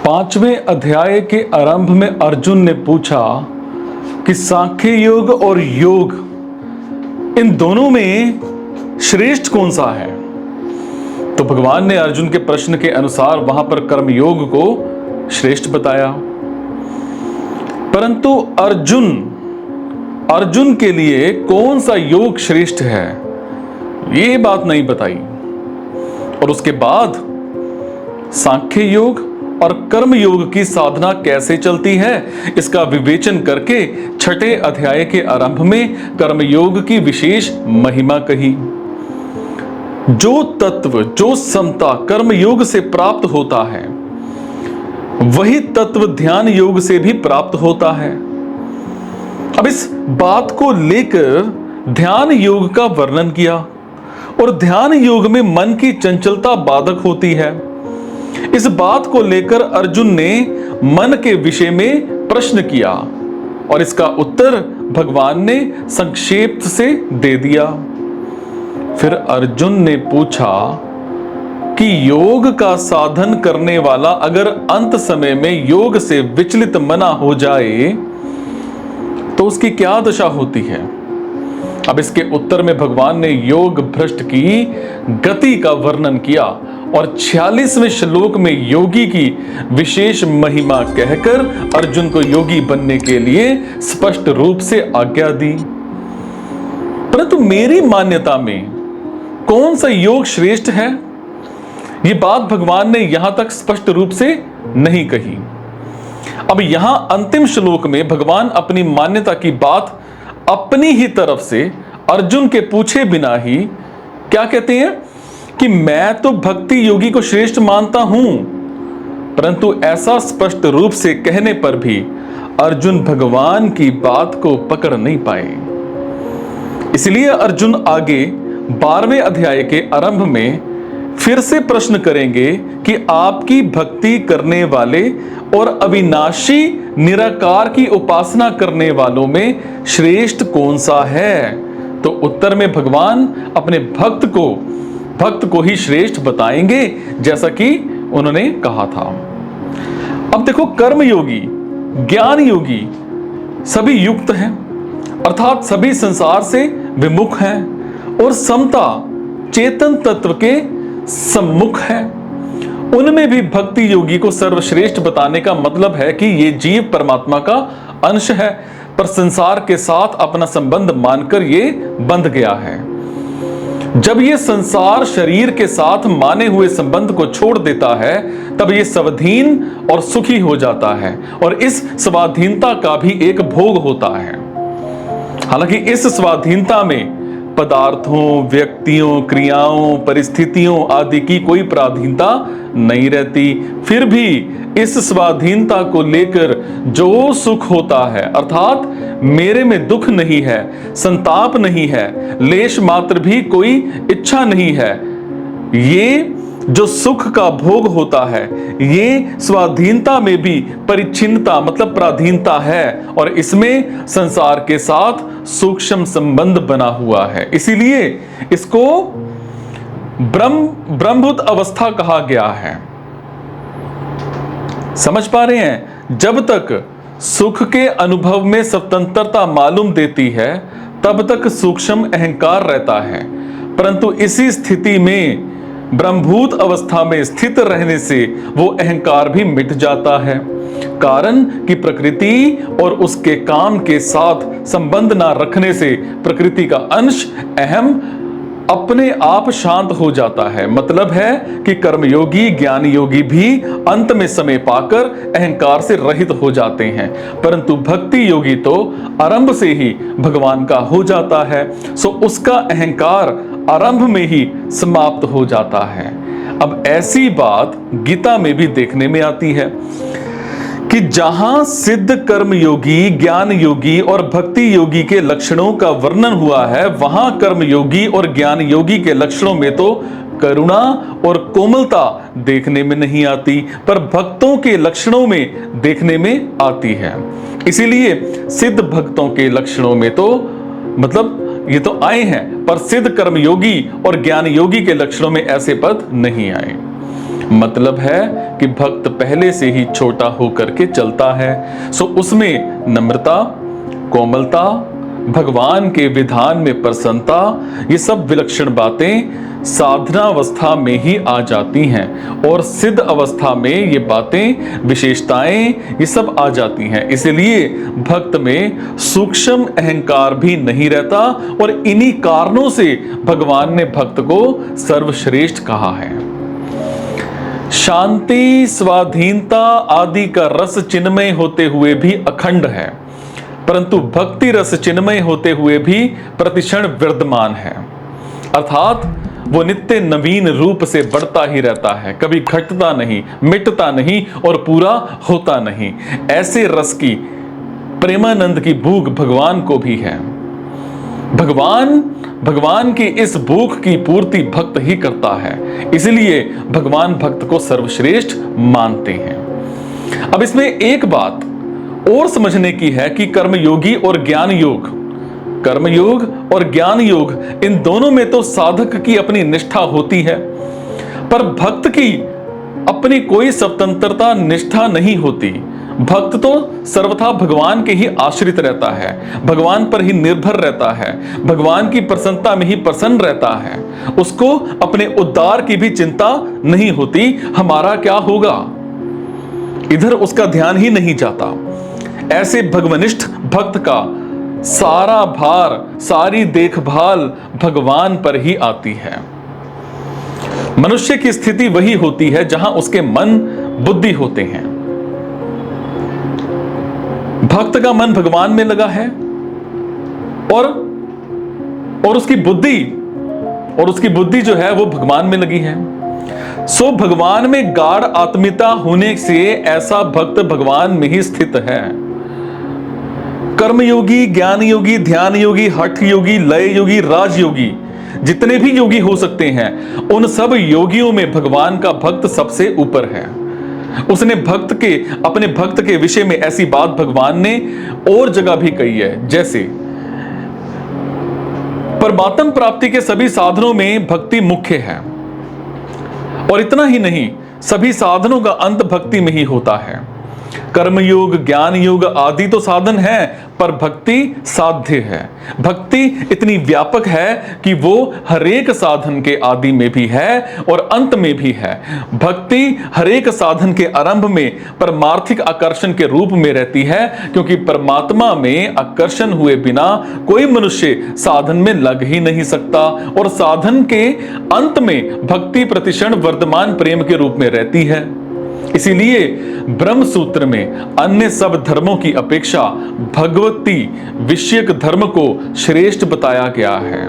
5वें अध्याय के आरंभ में अर्जुन ने पूछा कि सांख्य योग और योग इन दोनों में श्रेष्ठ कौन सा है। तो भगवान ने अर्जुन के प्रश्न के अनुसार वहां पर कर्म योग को श्रेष्ठ बताया, परंतु अर्जुन के लिए कौन सा योग श्रेष्ठ है ये बात नहीं बताई। और उसके बाद सांख्य योग और कर्म योग की साधना कैसे चलती है इसका विवेचन करके 6ठे अध्याय के आरंभ में कर्म योग की विशेष महिमा कही। जो तत्व, जो समता कर्म योग से प्राप्त होता है वही तत्व ध्यान योग से भी प्राप्त होता है। अब इस बात को लेकर ध्यान योग का वर्णन किया और ध्यान योग में मन की चंचलता बाधक होती है। इस बात को लेकर अर्जुन ने मन के विषय में प्रश्न किया और इसका उत्तर भगवान ने संक्षेप से दे दिया। फिर अर्जुन ने पूछा कि योग का साधन करने वाला अगर अंत समय में योग से विचलित मना हो जाए तो उसकी क्या दशा होती है। अब इसके उत्तर में भगवान ने योग भ्रष्ट की गति का वर्णन किया और 46वें श्लोक में योगी की विशेष महिमा कहकर अर्जुन को योगी बनने के लिए स्पष्ट रूप से आज्ञा दी। परंतु मेरी मान्यता में कौन सा योग श्रेष्ठ है ये बात भगवान ने यहां तक स्पष्ट रूप से नहीं कही। अब यहां अंतिम श्लोक में भगवान अपनी मान्यता की बात अपनी ही तरफ से अर्जुन के पूछे बिना ही क्या कहते हैं कि मैं तो भक्ति योगी को श्रेष्ठ मानता हूं, परंतु ऐसा स्पष्ट रूप से कहने पर भी अर्जुन भगवान की बात को पकड़ नहीं पाए। इसलिए अर्जुन आगे 12वें अध्याय के आरंभ में फिर से प्रश्न करेंगे कि आपकी भक्ति करने वाले और अविनाशी निराकार की उपासना करने वालों में श्रेष्ठ कौन सा है। तो उत्तर में भगवान अपने भक्त को ही श्रेष्ठ बताएंगे जैसा कि उन्होंने कहा था। अब देखो, कर्म योगी, ज्ञान योगी सभी युक्त हैं, अर्थात सभी संसार से विमुख हैं और समता चेतन तत्व के सम्मुख है। उनमें भी भक्ति योगी को सर्वश्रेष्ठ बताने का मतलब है कि ये जीव परमात्मा का अंश है, पर संसार के साथ अपना संबंध मानकर ये बंध गया है। जब ये संसार शरीर के साथ माने हुए संबंध को छोड़ देता है तब ये स्वाधीन और सुखी हो जाता है और इस स्वाधीनता का भी एक भोग होता है। हालांकि इस स्वाधीनता में पदार्थों, व्यक्तियों, क्रियाओं, परिस्थितियों आदि की कोई पराधीनता नहीं रहती। फिर भी इस स्वाधीनता को लेकर जो सुख होता है, अर्थात मेरे में दुख नहीं है, संताप नहीं है, लेश मात्र भी कोई इच्छा नहीं है, ये जो सुख का भोग होता है ये स्वाधीनता में भी परिच्छिन्नता मतलब पराधीनता है और इसमें संसार के साथ सूक्ष्म संबंध बना हुआ है। इसीलिए इसको ब्रह्मभूत अवस्था कहा गया है। समझ पा रहे हैं? जब तक सुख के अनुभव में स्वतंत्रता मालूम देती है तब तक सूक्ष्म अहंकार रहता है, परंतु इसी स्थिति में ब्रह्मभूत अवस्था में स्थित रहने से वो अहंकार भी मिट जाता है। कारण कि प्रकृति और उसके काम के साथ संबंध ना रखने से प्रकृति का अंश अहम अपने आप शांत हो जाता है। मतलब है कि कर्मयोगी, ज्ञान योगी भी अंत में समय पाकर अहंकार से रहित हो जाते हैं, परंतु भक्ति योगी तो आरंभ से ही भगवान का हो जाता है, सो उसका अहंकार आरंभ में ही समाप्त हो जाता है। अब ऐसी बात गीता में भी देखने में आती है कि जहां सिद्ध कर्म योगी, ज्ञान योगी और भक्ति योगी के लक्षणों का वर्णन हुआ है वहां कर्म योगी और ज्ञान योगी के लक्षणों में तो करुणा और कोमलता देखने में नहीं आती, पर भक्तों के लक्षणों में देखने में आती है। इसीलिए सिद्ध भक्तों के लक्षणों में तो मतलब ये तो आए हैं, पर सिद्ध कर्म योगी और ज्ञान योगी के लक्षणों में ऐसे पद नहीं आए। मतलब है कि भक्त पहले से ही छोटा होकर के चलता है, सो उसमें नम्रता, कोमलता, भगवान के विधान में प्रसन्नता, ये सब विलक्षण बातें साधनावस्था में ही आ जाती हैं और सिद्ध अवस्था में ये बातें, विशेषताएं, ये सब आ जाती हैं। इसलिए भक्त में सूक्ष्म अहंकार भी नहीं रहता और इन्हीं कारणों से भगवान ने भक्त को सर्वश्रेष्ठ कहा है। शांति, स्वाधीनता आदि का रस चिन्मय होते हुए भी अखंड है, परंतु भक्ति रस चिन्मय होते हुए भी प्रतिक्षण विद्यमान है, अर्थात वो नित्य नवीन रूप से बढ़ता ही रहता है, कभी घटता नहीं, मिटता नहीं और पूरा होता नहीं। ऐसे रस की, प्रेमानंद की भूख भगवान को भी है। भगवान की इस भूख की पूर्ति भक्त ही करता है, इसलिए भगवान भक्त को सर्वश्रेष्ठ मानते हैं। अब इसमें एक बात और समझने की है कि कर्मयोगी और ज्ञान योग, कर्मयोग और ज्ञान योग, इन दोनों में तो साधक की अपनी निष्ठा होती है, पर भक्त की अपनी कोई स्वतंत्रता निष्ठा नहीं होती। भक्त तो सर्वथा भगवान के ही आश्रित रहता है, भगवान पर ही निर्भर रहता है, भगवान की प्रसन्नता में ही प्रसन्न रहता है। उसको अपने उद्धार की भी चिंता नहीं होती, हमारा क्या होगा, इधर उसका ध्यान ही नहीं जाता। ऐसे भगवनिष्ठ भक्त का सारा भार, सारी देखभाल भगवान पर ही आती है। मनुष्य की स्थिति वही होती है जहां उसके मन, बुद्धि होते हैं। भक्त का मन भगवान में लगा है और उसकी बुद्धि जो है वो भगवान में लगी है। सो भगवान में गाढ़ आत्मीयता होने से ऐसा भक्त भगवान में ही स्थित है। कर्मयोगी, ज्ञान योगी, ध्यान योगी, हठ योगी, लय योगी, राजयोगी, जितने भी योगी हो सकते हैं, उन सब योगियों में भगवान का भक्त सबसे ऊपर है। उसने अपने भक्त के विषय में ऐसी बात भगवान ने और जगह भी कही है, जैसे परमात्म प्राप्ति के सभी साधनों में भक्ति मुख्य है, और इतना ही नहीं, सभी साधनों का अंत भक्ति में ही होता है। कर्मयोग, ज्ञान योग आदि तो साधन है, पर भक्ति साध्य है। भक्ति इतनी व्यापक है कि वो हरेक साधन के आदि में भी है और अंत में भी है। भक्ति हरेक साधन के आरंभ में परमार्थिक आकर्षण के रूप में रहती है, क्योंकि परमात्मा में आकर्षण हुए बिना कोई मनुष्य साधन में लग ही नहीं सकता, और साधन के अंत में भक्ति प्रतिक्षण वर्तमान प्रेम के रूप में रहती है। इसीलिए ब्रह्म सूत्र में अन्य सब धर्मों की अपेक्षा भगवती विषयक धर्म को श्रेष्ठ बताया गया है।